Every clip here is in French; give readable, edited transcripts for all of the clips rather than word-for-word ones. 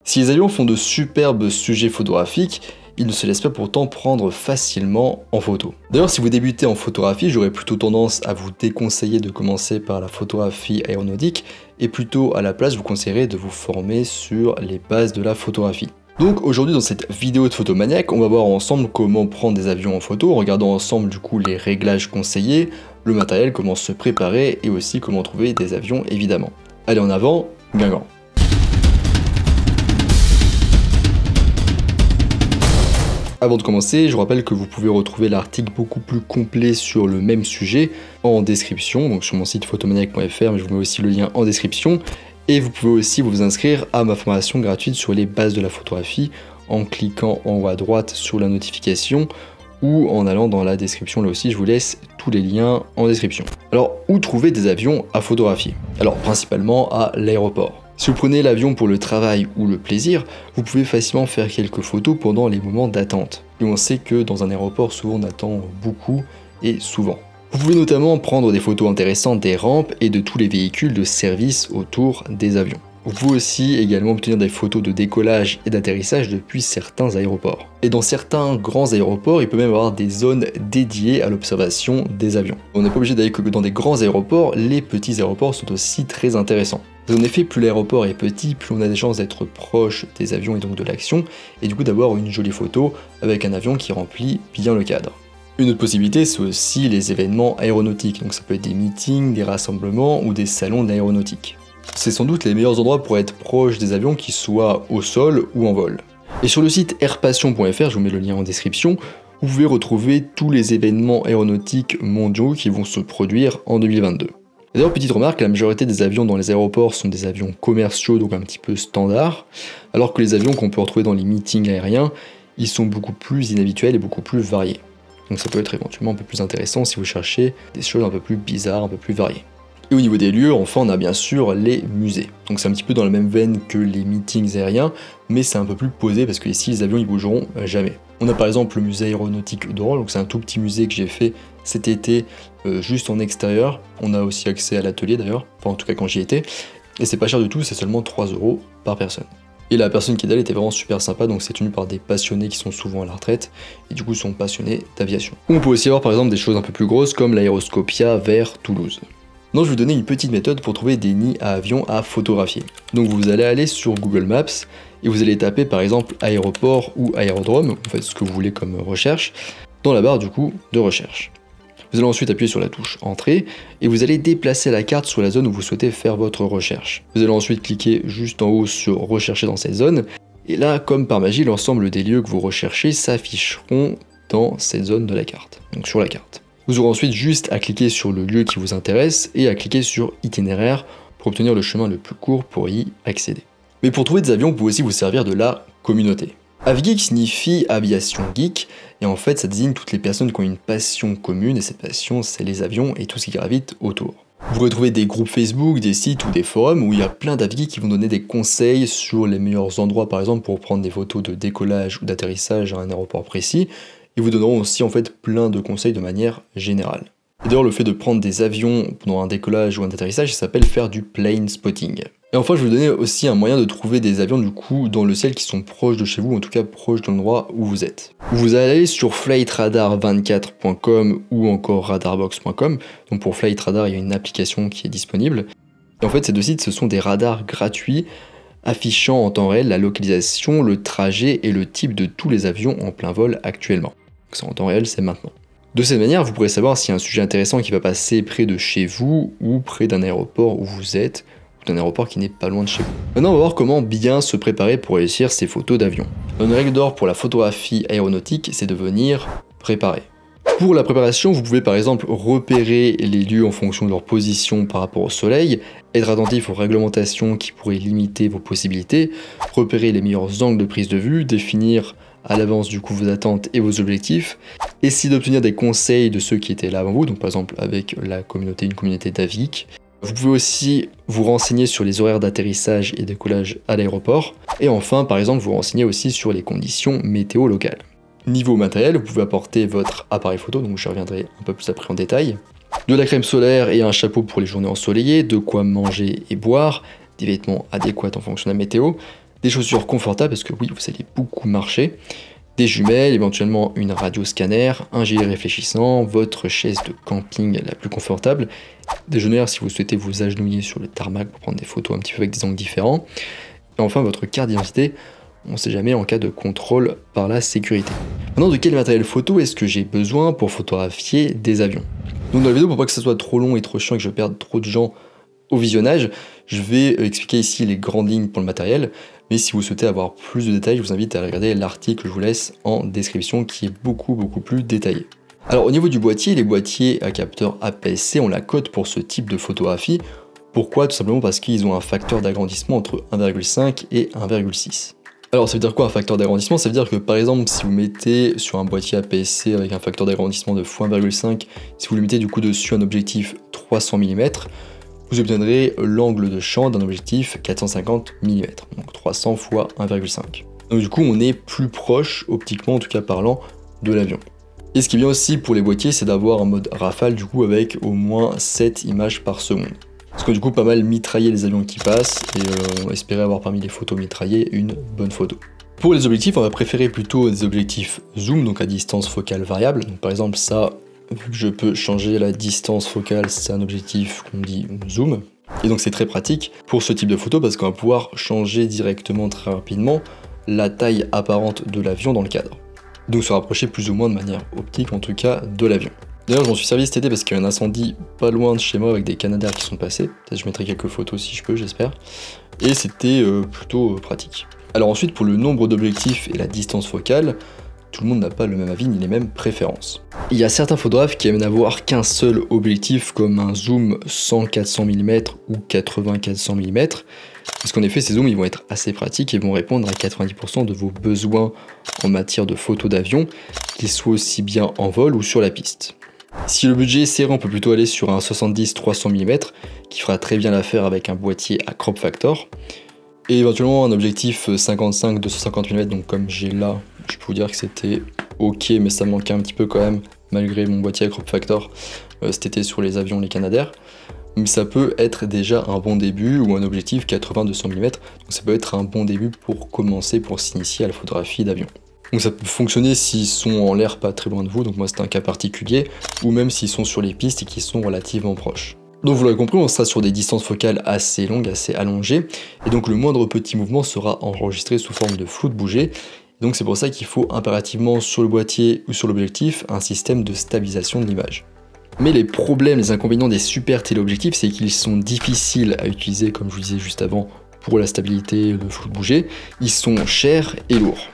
Si les avions font de superbes sujets photographiques, ils ne se laissent pas pourtant prendre facilement en photo. D'ailleurs, si vous débutez en photographie, j'aurais plutôt tendance à vous déconseiller de commencer par la photographie aéronautique et plutôt à la place, vous conseillerais de vous former sur les bases de la photographie. Donc aujourd'hui dans cette vidéo de Photomaniac, on va voir ensemble comment prendre des avions en photo, en regardant ensemble du coup les réglages conseillés, le matériel, comment se préparer et aussi comment trouver des avions évidemment. Allez en avant, Guingamp. Avant de commencer, je vous rappelle que vous pouvez retrouver l'article beaucoup plus complet sur le même sujet en description, donc sur mon site photomaniac.fr, mais je vous mets aussi le lien en description. Et vous pouvez aussi vous inscrire à ma formation gratuite sur les bases de la photographie en cliquant en haut à droite sur la notification ou en allant dans la description. Là aussi, je vous laisse tous les liens en description. Alors, où trouver des avions à photographier? Alors, principalement à l'aéroport. Si vous prenez l'avion pour le travail ou le plaisir, vous pouvez facilement faire quelques photos pendant les moments d'attente. Et on sait que dans un aéroport, souvent on attend beaucoup et souvent. Vous pouvez notamment prendre des photos intéressantes des rampes et de tous les véhicules de service autour des avions. Vous pouvez aussi également obtenir des photos de décollage et d'atterrissage depuis certains aéroports. Et dans certains grands aéroports, il peut même y avoir des zones dédiées à l'observation des avions. On n'est pas obligé d'aller que dans des grands aéroports, les petits aéroports sont aussi très intéressants. En effet, plus l'aéroport est petit, plus on a des chances d'être proche des avions et donc de l'action, et du coup d'avoir une jolie photo avec un avion qui remplit bien le cadre. Une autre possibilité, c'est aussi les événements aéronautiques, donc ça peut être des meetings, des rassemblements ou des salons de l'aéronautique. C'est sans doute les meilleurs endroits pour être proche des avions, qu'ils soient au sol ou en vol. Et sur le site airpassion.fr, je vous mets le lien en description, vous pouvez retrouver tous les événements aéronautiques mondiaux qui vont se produire en 2022. D'ailleurs, petite remarque, la majorité des avions dans les aéroports sont des avions commerciaux, donc un petit peu standards, alors que les avions qu'on peut retrouver dans les meetings aériens, ils sont beaucoup plus inhabituels et beaucoup plus variés. Donc ça peut être éventuellement un peu plus intéressant si vous cherchez des choses un peu plus bizarres, un peu plus variées. Et au niveau des lieux, enfin on a bien sûr les musées. Donc c'est un petit peu dans la même veine que les meetings aériens, mais c'est un peu plus posé parce que ici les avions ils bougeront jamais. On a par exemple le musée aéronautique d'Oran, donc c'est un tout petit musée que j'ai fait cet été juste en extérieur. On a aussi accès à l'atelier d'ailleurs, enfin en tout cas quand j'y étais. Et c'est pas cher du tout, c'est seulement 3 € par personne. Et la personne qui est là était vraiment super sympa, donc c'est tenu par des passionnés qui sont souvent à la retraite, et du coup sont passionnés d'aviation. On peut aussi avoir par exemple des choses un peu plus grosses comme l'Aéroscopia vers Toulouse. Donc je vais vous donner une petite méthode pour trouver des nids à avions à photographier. Donc vous allez aller sur Google Maps, et vous allez taper par exemple aéroport ou aérodrome, vous faites ce que vous voulez comme recherche, dans la barre du coup de recherche. Vous allez ensuite appuyer sur la touche Entrée et vous allez déplacer la carte sur la zone où vous souhaitez faire votre recherche. Vous allez ensuite cliquer juste en haut sur Rechercher dans cette zone et là, comme par magie, l'ensemble des lieux que vous recherchez s'afficheront dans cette zone de la carte, donc sur la carte. Vous aurez ensuite juste à cliquer sur le lieu qui vous intéresse et à cliquer sur Itinéraire pour obtenir le chemin le plus court pour y accéder. Mais pour trouver des avions, vous pouvez aussi vous servir de la communauté. Avgeek signifie aviation geek, et en fait ça désigne toutes les personnes qui ont une passion commune, et cette passion c'est les avions et tout ce qui gravite autour. Vous pourrez trouver des groupes Facebook, des sites ou des forums où il y a plein d'avgeeks qui vont donner des conseils sur les meilleurs endroits par exemple pour prendre des photos de décollage ou d'atterrissage à un aéroport précis, et vous donneront aussi en fait plein de conseils de manière générale. Et d'ailleurs le fait de prendre des avions pendant un décollage ou un atterrissage, ça s'appelle faire du plane spotting. Et enfin, je vais vous donner aussi un moyen de trouver des avions du coup dans le ciel qui sont proches de chez vous, en tout cas proches de l'endroit où vous êtes. Vous allez aller sur flightradar24.com ou encore radarbox.com. Donc pour Flightradar, il y a une application qui est disponible. Et en fait, ces deux sites, ce sont des radars gratuits affichant en temps réel la localisation, le trajet et le type de tous les avions en plein vol actuellement. Donc c'est en temps réel, c'est maintenant. De cette manière, vous pourrez savoir s'il y a un sujet intéressant qui va passer près de chez vous ou près d'un aéroport où vous êtes, d'un aéroport qui n'est pas loin de chez vous. Maintenant, on va voir comment bien se préparer pour réussir ces photos d'avion. Une règle d'or pour la photographie aéronautique, c'est de venir préparer. Pour la préparation, vous pouvez par exemple repérer les lieux en fonction de leur position par rapport au soleil, être attentif aux réglementations qui pourraient limiter vos possibilités, repérer les meilleurs angles de prise de vue, définir à l'avance du coup vos attentes et vos objectifs, essayer d'obtenir des conseils de ceux qui étaient là avant vous, donc par exemple avec la communauté, une communauté d'avgeeks. Vous pouvez aussi vous renseigner sur les horaires d'atterrissage et décollage à l'aéroport. Et enfin, par exemple, vous renseigner aussi sur les conditions météo locales. Niveau matériel, vous pouvez apporter votre appareil photo, donc je reviendrai un peu plus après en détail. De la crème solaire et un chapeau pour les journées ensoleillées, de quoi manger et boire, des vêtements adéquats en fonction de la météo, des chaussures confortables parce que oui, vous allez beaucoup marcher, des jumelles, éventuellement une radio-scanner, un gilet réfléchissant, votre chaise de camping la plus confortable, des genouillères si vous souhaitez vous agenouiller sur le tarmac pour prendre des photos un petit peu avec des angles différents, et enfin votre carte d'identité, on ne sait jamais en cas de contrôle par la sécurité. Maintenant, de quel matériel photo est-ce que j'ai besoin pour photographier des avions? Donc dans la vidéo, pour pas que ça soit trop long et trop chiant et que je perde trop de gens au visionnage, je vais expliquer ici les grandes lignes pour le matériel, mais si vous souhaitez avoir plus de détails, je vous invite à regarder l'article que je vous laisse en description qui est beaucoup plus détaillé. Alors au niveau du boîtier, les boîtiers à capteur APS-C ont la cote pour ce type de photographie. Pourquoi? Tout simplement parce qu'ils ont un facteur d'agrandissement entre 1,5 et 1,6. Alors ça veut dire quoi un facteur d'agrandissement? Ça veut dire que par exemple si vous mettez sur un boîtier APS-C avec un facteur d'agrandissement de x1,5, si vous le mettez du coup dessus un objectif 300 mm, vous obtiendrez l'angle de champ d'un objectif 450 mm, donc 300 x 1,5. Donc du coup on est plus proche, optiquement en tout cas parlant, de l'avion. Et ce qui est bien aussi pour les boîtiers, c'est d'avoir un mode rafale du coup avec au moins 7 images par seconde. Parce que du coup pas mal mitrailler les avions qui passent et on espérait avoir parmi les photos mitraillées une bonne photo. Pour les objectifs, on va préférer plutôt des objectifs zoom, donc à distance focale variable. Donc, par exemple ça, vu que je peux changer la distance focale, c'est un objectif qu'on dit zoom. Et donc c'est très pratique pour ce type de photo parce qu'on va pouvoir changer directement très rapidement la taille apparente de l'avion dans le cadre. Donc se rapprocher plus ou moins de manière optique en tout cas de l'avion. D'ailleurs je m'en suis servi cet été parce qu'il y a un incendie pas loin de chez moi avec des canadaires qui sont passés. Peut-être je mettrai quelques photos si je peux, j'espère. Et c'était plutôt pratique. Alors ensuite pour le nombre d'objectifs et la distance focale, tout le monde n'a pas le même avis ni les mêmes préférences. Il y a certains photographes qui aiment n'avoir qu'un seul objectif comme un zoom 100-400 mm ou 80-400 mm. Parce qu'en effet ces zooms ils vont être assez pratiques et vont répondre à 90% de vos besoins en matière de photos d'avion, qu'ils soient aussi bien en vol ou sur la piste. Si le budget est serré, on peut plutôt aller sur un 70-300 mm qui fera très bien l'affaire avec un boîtier à crop factor. Et éventuellement un objectif 55-250 mm, donc comme j'ai là, je peux vous dire que c'était ok, mais ça manquait un petit peu quand même, malgré mon boîtier à crop factor cet été sur les avions, les canadaires. Mais ça peut être déjà un bon début, ou un objectif 80-200 mm, donc ça peut être un bon début pour commencer, pour s'initier à la photographie d'avion. Donc ça peut fonctionner s'ils sont en l'air pas très loin de vous, donc moi c'est un cas particulier, ou même s'ils sont sur les pistes et qu'ils sont relativement proches. Donc vous l'aurez compris, on sera sur des distances focales assez longues, assez allongées, et donc le moindre petit mouvement sera enregistré sous forme de flou de bouger. Donc c'est pour ça qu'il faut impérativement sur le boîtier ou sur l'objectif un système de stabilisation de l'image. Mais les problèmes, les inconvénients des super téléobjectifs, c'est qu'ils sont difficiles à utiliser, comme je vous disais juste avant, pour la stabilité, le flou de bouger. Ils sont chers et lourds.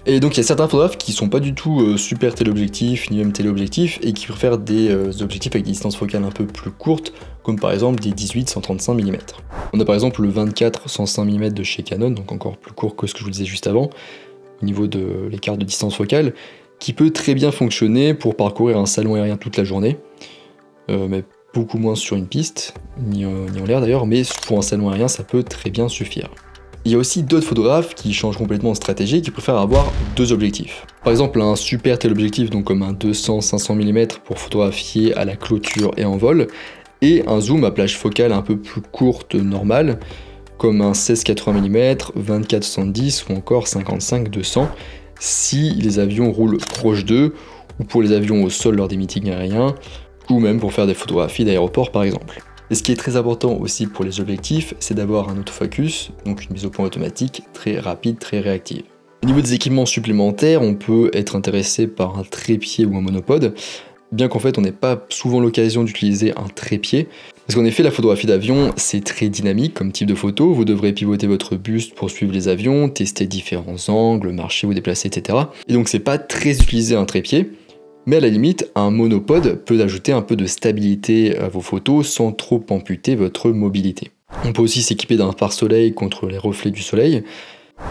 Et donc il y a certains photographes qui sont pas du tout super téléobjectifs, ni même téléobjectifs, et qui préfèrent des objectifs avec des distances focales un peu plus courtes, comme par exemple des 18-135 mm. On a par exemple le 24-105 mm de chez Canon, donc encore plus court que ce que je vous disais juste avant, au niveau de l'écart de distance focale, qui peut très bien fonctionner pour parcourir un salon aérien toute la journée, mais beaucoup moins sur une piste, ni en l'air d'ailleurs, mais pour un salon aérien ça peut très bien suffire. Il y a aussi d'autres photographes qui changent complètement de stratégie, qui préfèrent avoir deux objectifs. Par exemple un super téléobjectif, donc comme un 200-500 mm pour photographier à la clôture et en vol, et un zoom à plage focale un peu plus courte normale, comme un 16-80 mm, 24-70 ou encore 55-200, si les avions roulent proche d'eux, ou pour les avions au sol lors des meetings aériens, ou même pour faire des photographies d'aéroport par exemple. Et ce qui est très important aussi pour les objectifs, c'est d'avoir un autofocus, donc une mise au point automatique très rapide, très réactive. Au niveau des équipements supplémentaires, on peut être intéressé par un trépied ou un monopode, bien qu'en fait on n'ait pas souvent l'occasion d'utiliser un trépied, parce qu'en effet la photographie d'avion c'est très dynamique comme type de photo, vous devrez pivoter votre buste pour suivre les avions, tester différents angles, marcher, vous déplacer, etc. Et donc c'est pas très utilisé un trépied, mais à la limite, un monopode peut ajouter un peu de stabilité à vos photos sans trop amputer votre mobilité. On peut aussi s'équiper d'un pare-soleil contre les reflets du soleil.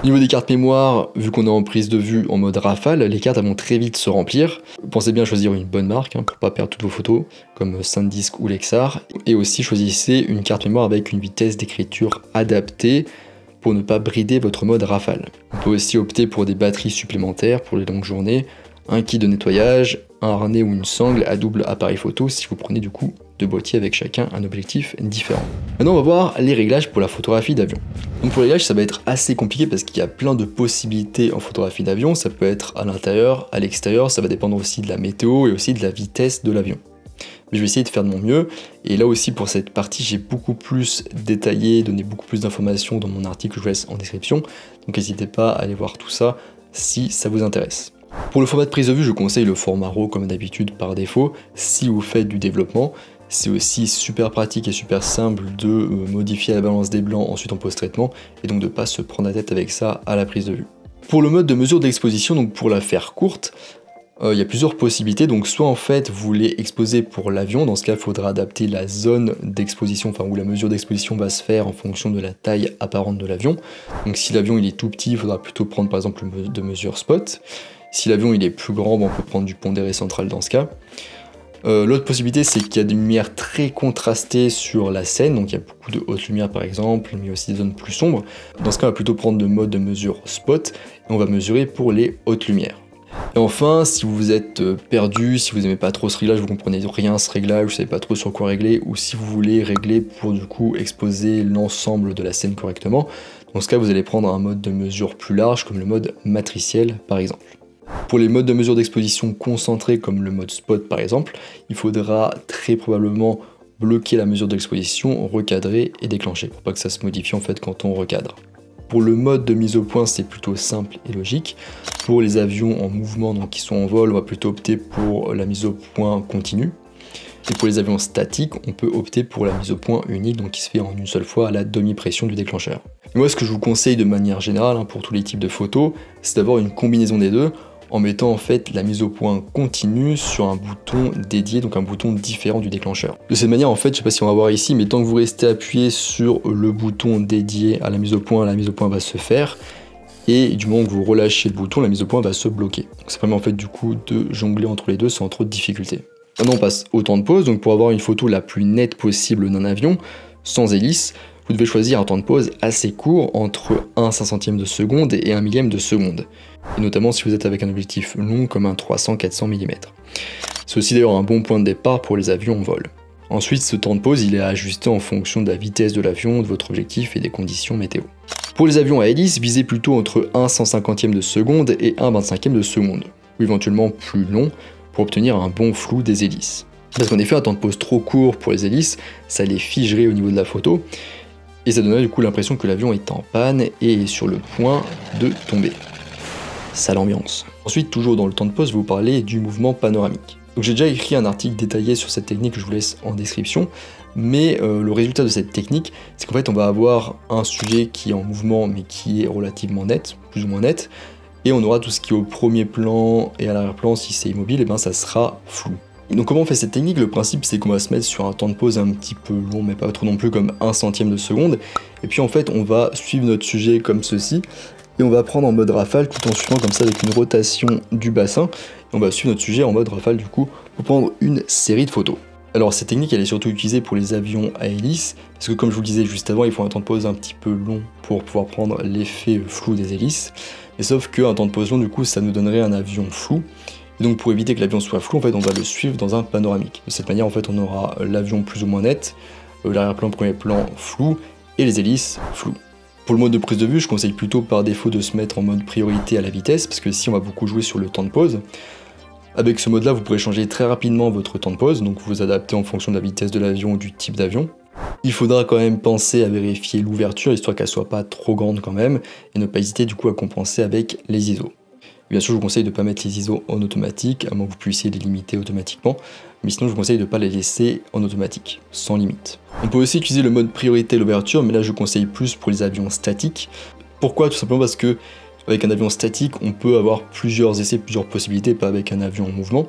Au niveau des cartes mémoire, vu qu'on est en prise de vue en mode rafale, les cartes vont très vite se remplir. Pensez bien à choisir une bonne marque pour ne pas perdre toutes vos photos, comme SanDisk ou Lexar. Et aussi choisissez une carte mémoire avec une vitesse d'écriture adaptée pour ne pas brider votre mode rafale. On peut aussi opter pour des batteries supplémentaires pour les longues journées, un kit de nettoyage, un harnais ou une sangle à double appareil photo si vous prenez du coup de boîtiers avec chacun un objectif différent. Maintenant on va voir les réglages pour la photographie d'avion. Donc pour les réglages ça va être assez compliqué parce qu'il y a plein de possibilités en photographie d'avion, ça peut être à l'intérieur, à l'extérieur, ça va dépendre aussi de la météo et aussi de la vitesse de l'avion. Mais je vais essayer de faire de mon mieux, et là aussi pour cette partie j'ai beaucoup plus détaillé, donné beaucoup plus d'informations dans mon article que je vous laisse en description, donc n'hésitez pas à aller voir tout ça si ça vous intéresse. Pour le format de prise de vue, je conseille le format RAW comme d'habitude par défaut, si vous faites du développement. C'est aussi super pratique et super simple de modifier la balance des blancs ensuite en post-traitement, et donc de ne pas se prendre la tête avec ça à la prise de vue. Pour le mode de mesure d'exposition, donc pour la faire courte, il y a plusieurs possibilités, donc soit en fait vous voulez exposer pour l'avion, dans ce cas il faudra adapter la zone d'exposition, enfin où la mesure d'exposition va se faire en fonction de la taille apparente de l'avion. Donc si l'avion il est tout petit, il faudra plutôt prendre par exemple de mesure spot. Si l'avion il est plus grand, on peut prendre du pondéré central dans ce cas. L'autre possibilité c'est qu'il y a des lumières très contrastées sur la scène, donc il y a beaucoup de hautes lumières par exemple, mais aussi des zones plus sombres. Dans ce cas on va plutôt prendre le mode de mesure spot, et on va mesurer pour les hautes lumières. Et enfin, si vous êtes perdu, si vous n'aimez pas trop ce réglage, vous comprenez rien à ce réglage, vous savez pas trop sur quoi régler, ou si vous voulez régler pour du coup exposer l'ensemble de la scène correctement, dans ce cas vous allez prendre un mode de mesure plus large comme le mode matriciel par exemple. Pour les modes de mesure d'exposition concentrés comme le mode spot par exemple, il faudra très probablement bloquer la mesure d'exposition, recadrer et déclencher pour pas que ça se modifie en fait quand on recadre. Pour le mode de mise au point, c'est plutôt simple et logique. Pour les avions en mouvement, donc qui sont en vol, on va plutôt opter pour la mise au point continue. Et pour les avions statiques, on peut opter pour la mise au point unique, donc qui se fait en une seule fois à la demi-pression du déclencheur. Et moi, ce que je vous conseille de manière générale, pour tous les types de photos, c'est d'avoir une combinaison des deux, en mettant en fait la mise au point continue sur un bouton dédié, donc un bouton différent du déclencheur. De cette manière en fait, je sais pas si on va voir ici, mais tant que vous restez appuyé sur le bouton dédié à la mise au point va se faire, et du moment que vous relâchez le bouton, la mise au point va se bloquer. Donc ça permet en fait du coup de jongler entre les deux sans trop de difficultés. Maintenant on passe au temps de pause, donc pour avoir une photo la plus nette possible d'un avion, sans hélice, vous devez choisir un temps de pause assez court, entre 1/500 de seconde et 1 millième de seconde. Et notamment si vous êtes avec un objectif long comme un 300-400 mm. C'est aussi d'ailleurs un bon point de départ pour les avions en vol. Ensuite, ce temps de pause il est ajusté en fonction de la vitesse de l'avion, de votre objectif et des conditions météo. Pour les avions à hélice, visez plutôt entre 1/150 de seconde et 1/25 de seconde, ou éventuellement plus long pour obtenir un bon flou des hélices. Parce qu'en effet, un temps de pause trop court pour les hélices, ça les figerait au niveau de la photo, et ça donnerait du coup l'impression que l'avion est en panne et est sur le point de tomber. Sale ambiance. Ensuite, toujours dans le temps de pause, je vais vous parler du mouvement panoramique. Donc j'ai déjà écrit un article détaillé sur cette technique que je vous laisse en description, mais le résultat de cette technique, c'est qu'en fait on va avoir un sujet qui est en mouvement mais qui est relativement net, plus ou moins net, et on aura tout ce qui est au premier plan et à l'arrière-plan, si c'est immobile, et ben ça sera flou. Et donc comment on fait cette technique? Le principe c'est qu'on va se mettre sur un temps de pause un petit peu long, mais pas trop non plus, comme 1/100 de seconde, et puis en fait on va suivre notre sujet comme ceci, et on va prendre en mode rafale tout en suivant comme ça avec une rotation du bassin, et on va suivre notre sujet en mode rafale du coup pour prendre une série de photos. Alors cette technique elle est surtout utilisée pour les avions à hélice, parce que comme je vous le disais juste avant, il faut un temps de pause un petit peu long pour pouvoir prendre l'effet flou des hélices, et sauf qu'un temps de pause long du coup ça nous donnerait un avion flou, et donc pour éviter que l'avion soit flou, en fait on va le suivre dans un panoramique. De cette manière en fait on aura l'avion plus ou moins net, l'arrière-plan, premier plan flou, et les hélices floues. Pour le mode de prise de vue, je conseille plutôt par défaut de se mettre en mode priorité à la vitesse, parce que si on va beaucoup jouer sur le temps de pause, avec ce mode-là, vous pourrez changer très rapidement votre temps de pause, donc vous adaptez en fonction de la vitesse de l'avion ou du type d'avion. Il faudra quand même penser à vérifier l'ouverture, histoire qu'elle soit pas trop grande quand même, et ne pas hésiter du coup à compenser avec les ISO. Bien sûr, je vous conseille de ne pas mettre les ISO en automatique, à moins que vous puissiez les limiter automatiquement, mais sinon je vous conseille de ne pas les laisser en automatique, sans limite. On peut aussi utiliser le mode priorité à l'ouverture, mais là je conseille plus pour les avions statiques. Pourquoi? Tout simplement parce que avec un avion statique, on peut avoir plusieurs essais, plusieurs possibilités, pas avec un avion en mouvement.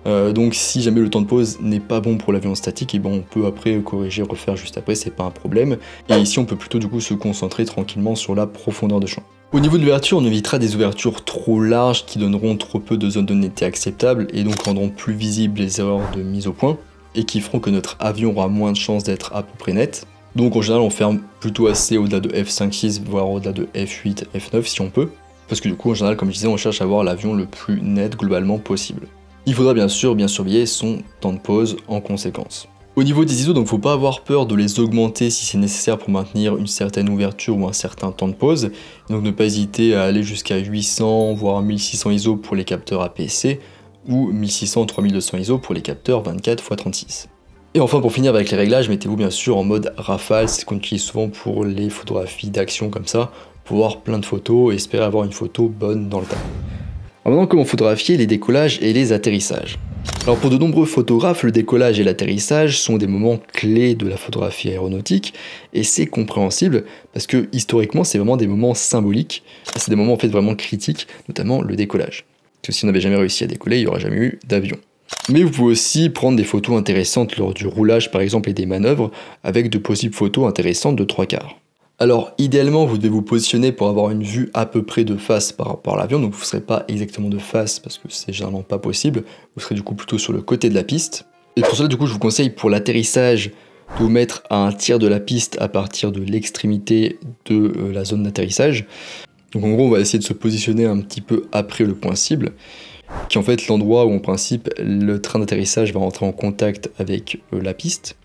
Donc si jamais le temps de pause n'est pas bon pour l'avion statique, et ben on peut après corriger, refaire juste après, c'est pas un problème. Et ici on peut plutôt du coup se concentrer tranquillement sur la profondeur de champ. Au niveau de l'ouverture, on évitera des ouvertures trop larges qui donneront trop peu de zones de netteté acceptables et donc rendront plus visibles les erreurs de mise au point et qui feront que notre avion aura moins de chances d'être à peu près net. Donc en général on ferme plutôt assez au-delà de f5.6 voire au-delà de f8, f9 si on peut, parce que du coup en général comme je disais on cherche à avoir l'avion le plus net globalement possible. Il faudra bien sûr bien surveiller son temps de pause en conséquence. Au niveau des ISO, donc faut pas avoir peur de les augmenter si c'est nécessaire pour maintenir une certaine ouverture ou un certain temps de pause. Donc ne pas hésiter à aller jusqu'à 800 voire 1600 ISO pour les capteurs APS-C ou 1600 3200 ISO pour les capteurs 24x36. Et enfin pour finir avec les réglages, mettez-vous bien sûr en mode rafale, c'est ce qu'on utilise souvent pour les photographies d'action comme ça, pour voir plein de photos et espérer avoir une photo bonne dans le tas. Alors maintenant, comment photographier les décollages et les atterrissages? Alors pour de nombreux photographes, le décollage et l'atterrissage sont des moments clés de la photographie aéronautique et c'est compréhensible parce que historiquement c'est vraiment des moments symboliques, c'est des moments en fait vraiment critiques, notamment le décollage. Parce que si on n'avait jamais réussi à décoller, il n'y aurait jamais eu d'avion. Mais vous pouvez aussi prendre des photos intéressantes lors du roulage par exemple et des manœuvres avec de possibles photos intéressantes de 3/4. Alors idéalement vous devez vous positionner pour avoir une vue à peu près de face par rapport à l'avion, donc vous ne serez pas exactement de face parce que c'est généralement pas possible, vous serez du coup plutôt sur le côté de la piste. Et pour cela du coup je vous conseille pour l'atterrissage de vous mettre à un tiers de la piste à partir de l'extrémité de la zone d'atterrissage. Donc en gros on va essayer de se positionner un petit peu après le point cible, qui est en fait l'endroit où en principe le train d'atterrissage va rentrer en contact avec la piste.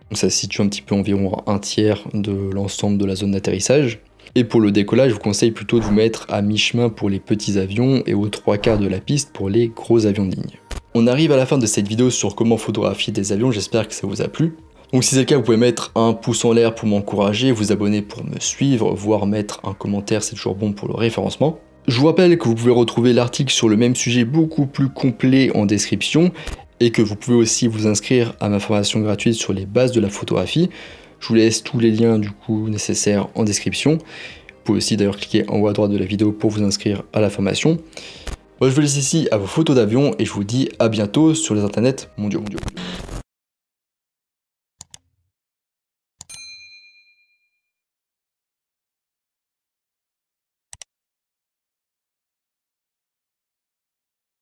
Donc ça se situe un petit peu environ à un tiers de l'ensemble de la zone d'atterrissage. Et pour le décollage, je vous conseille plutôt de vous mettre à mi-chemin pour les petits avions et aux 3/4 de la piste pour les gros avions de ligne. On arrive à la fin de cette vidéo sur comment photographier des avions, j'espère que ça vous a plu. Donc si c'est le cas, vous pouvez mettre un pouce en l'air pour m'encourager, vous abonner pour me suivre, voire mettre un commentaire, c'est toujours bon pour le référencement. Je vous rappelle que vous pouvez retrouver l'article sur le même sujet beaucoup plus complet en description, et que vous pouvez aussi vous inscrire à ma formation gratuite sur les bases de la photographie. Je vous laisse tous les liens du coup nécessaires en description. Vous pouvez aussi d'ailleurs cliquer en haut à droite de la vidéo pour vous inscrire à la formation. Moi je vous laisse ici à vos photos d'avion et je vous dis à bientôt sur les internets mondiaux.